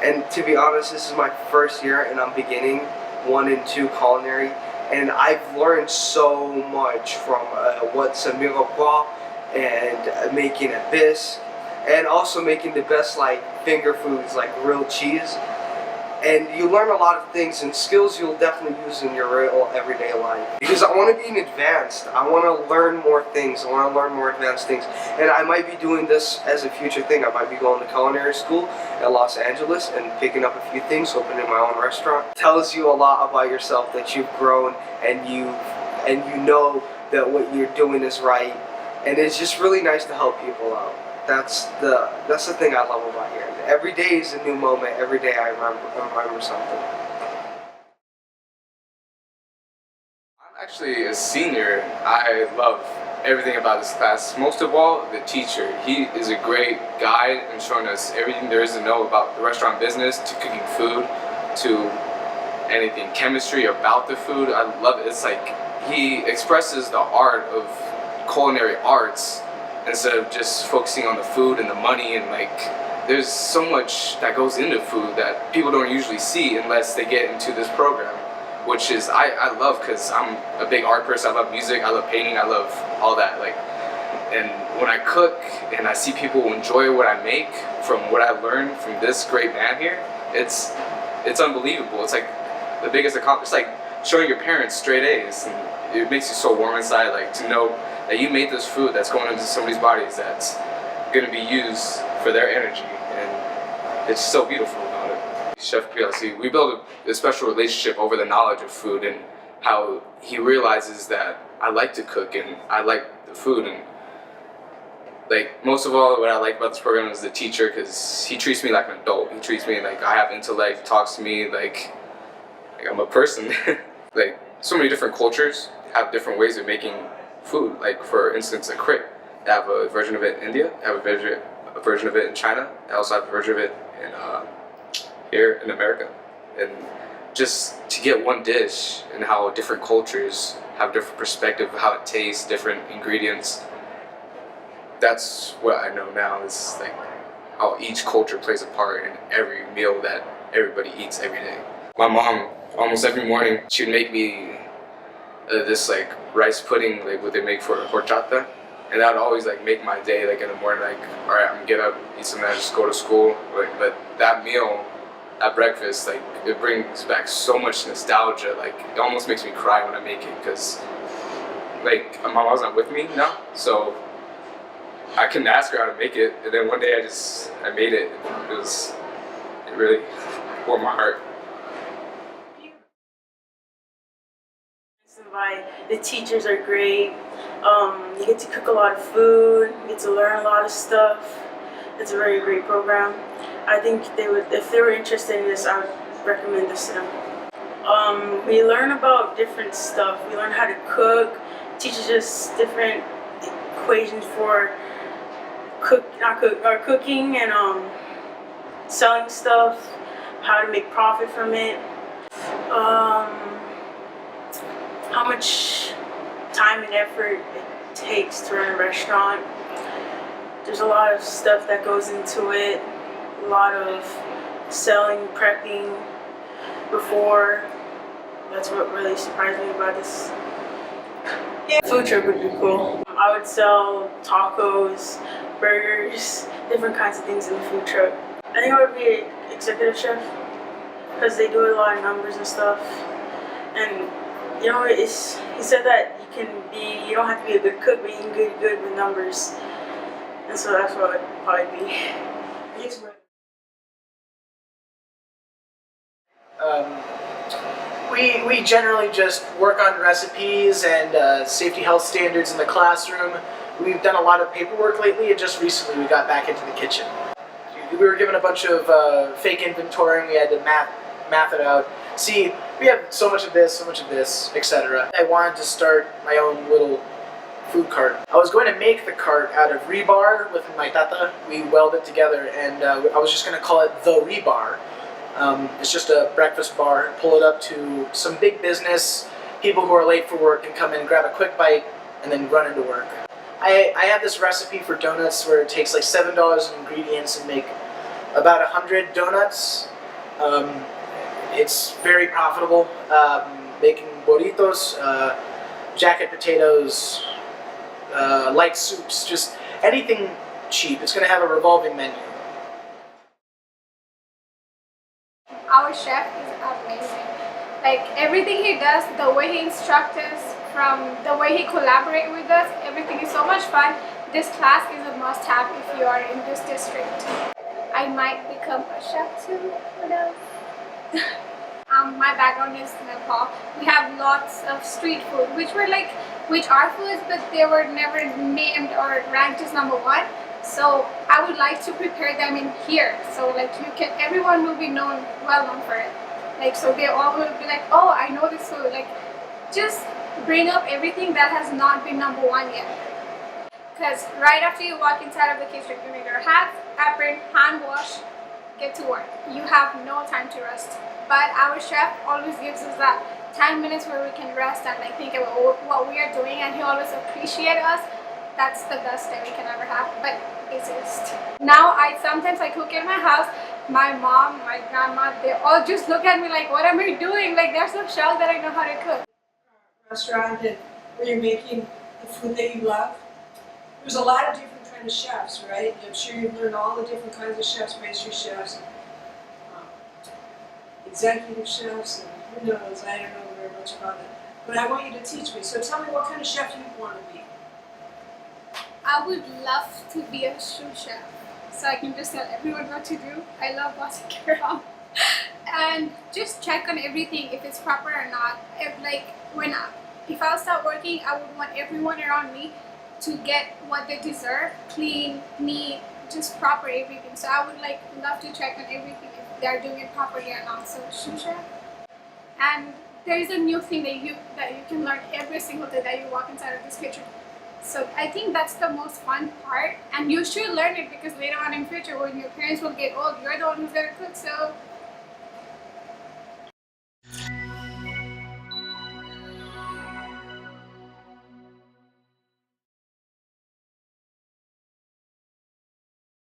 And to be honest, this is my first year and I'm beginning 1 and 2 culinary, and I've learned so much from what's a mirepoix and making a bisque, and also making the best like finger foods like grilled cheese. And you learn a lot of things and skills you'll definitely use in your real everyday life. Because I want to be advanced. I want to learn more things. I want to learn more advanced things. And I might be doing this as a future thing. I might be going to culinary school at Los Angeles and picking up a few things, opening my own restaurant. It tells you a lot about yourself, that you've grown and you know that what you're doing is right. And it's just really nice to help people out. That's the thing I love about here. Every day is a new moment. Every day I remember something. I'm actually a senior. I love everything about this class. Most of all, the teacher. He is a great guide in showing us everything there is to know about the restaurant business, to cooking food, to anything, chemistry about the food. I love it. It's like he expresses the art of culinary arts instead of just focusing on the food and the money, and like there's so much that goes into food that people don't usually see unless they get into this program, which is I love, because I'm a big art person. I love music, I love painting, I love all that. Like, and when I cook and I see people enjoy what I make from what I learned from this great man here, it's unbelievable. It's like the biggest accomplishment. It's like showing your parents straight A's, and it makes you so warm inside, like to know that you made this food that's going into somebody's bodies that's going to be used for their energy, and it's so beautiful about it. Chef PLC, we built a special relationship over the knowledge of food, and how he realizes that I like to cook and I like the food. And like most of all, what I like about this program is the teacher, because he treats me like an adult. He treats me like I have intellect, talks to me like I'm a person. Like so many different cultures have different ways of making food. Like for instance, a crepe. They have a version of it in India. They have a version of it in China. They also have a version of it in here in America. And just to get one dish and how different cultures have different perspective of how it tastes, different ingredients. That's what I know now, is like how each culture plays a part in every meal that everybody eats every day. My mom, almost every morning, she would make me this like rice pudding, like what they make for horchata, and that would always like make my day. Like in the morning, like all right, I'm gonna get up, eat some of that, just go to school. But that meal, that breakfast, like it brings back so much nostalgia. Like it almost makes me cry when I make it, because like my mom's not with me now, so I couldn't ask her how to make it. And then one day I made it. It really warmed my heart. The teachers are great. You get to cook a lot of food. You get to learn a lot of stuff. It's a very great program. I think they would, if they were interested in this, I would recommend this to them. We learn about different stuff. We learn how to cook. Teaches us different equations for cooking and selling stuff. How to make profit from it. How much time and effort it takes to run a restaurant. There's a lot of stuff that goes into it. A lot of selling, prepping before. That's what really surprised me about this. Yeah, food truck would be cool. I would sell tacos, burgers, different kinds of things in the food truck. I think I would be an executive chef, because they do a lot of numbers and stuff. And you know, he said that you don't have to be a good cook, but you can get good with numbers. And so that's what I'd probably be. We generally just work on recipes and safety health standards in the classroom. We've done a lot of paperwork lately, and just recently we got back into the kitchen. We were given a bunch of fake inventory, and we had to math it out. See, we have so much of this, etc. I wanted to start my own little food cart. I was going to make the cart out of rebar with my tata. We weld it together, and I was just going to call it the rebar. It's just a breakfast bar. Pull it up to some big business. People who are late for work can come in, grab a quick bite, and then run into work. I have this recipe for donuts where it takes like $7 in ingredients and make about 100 donuts. It's very profitable. Making burritos, jacket potatoes, light soups, just anything cheap. It's going to have a revolving menu. Our chef is amazing. Like everything he does, the way he instructs us, from the way he collaborates with us, everything is so much fun. This class is a must-have if you are in this district. I might become a chef too. What else? My background is Nepal. We have lots of street food, which are foods, but they were never named or ranked as #1. So I would like to prepare them in here. So like everyone will be well known for it. Like so they all will be like, oh, I know this food. Like just bring up everything that has not been #1 yet. Because right after you walk inside of the kitchen, you make your hat, apron, hand wash, get to work. You have no time to rest. But our chef always gives us that 10 minutes where we can rest and like think about what we are doing, and he always appreciates us. That's the best day we can ever have, but exist. Now sometimes I cook in my house. My mom, my grandma, they all just look at me like, what am I doing? Like they're so shocked that I know how to cook. Restaurant where you're making the food that you love. There's a lot of different kind of chefs, right? I'm sure you've learned all the different kinds of chefs, pastry chefs, executive chefs, and who knows, I don't know very much about it. But I want you to teach me. So tell me what kind of chef you want to be. I would love to be a sous chef, so I can just tell everyone what to do. I love bossing around. And just check on everything if it's proper or not. If I'll start working, I would want everyone around me to get what they deserve, clean, neat, just proper everything. So I would love to check on everything if they're doing it properly or not. So sous chef. And there is a new thing that you can learn every single day that you walk inside of this kitchen. So I think that's the most fun part, and you should learn it because later on in future when your parents will get old, you're the one who's gonna cook. So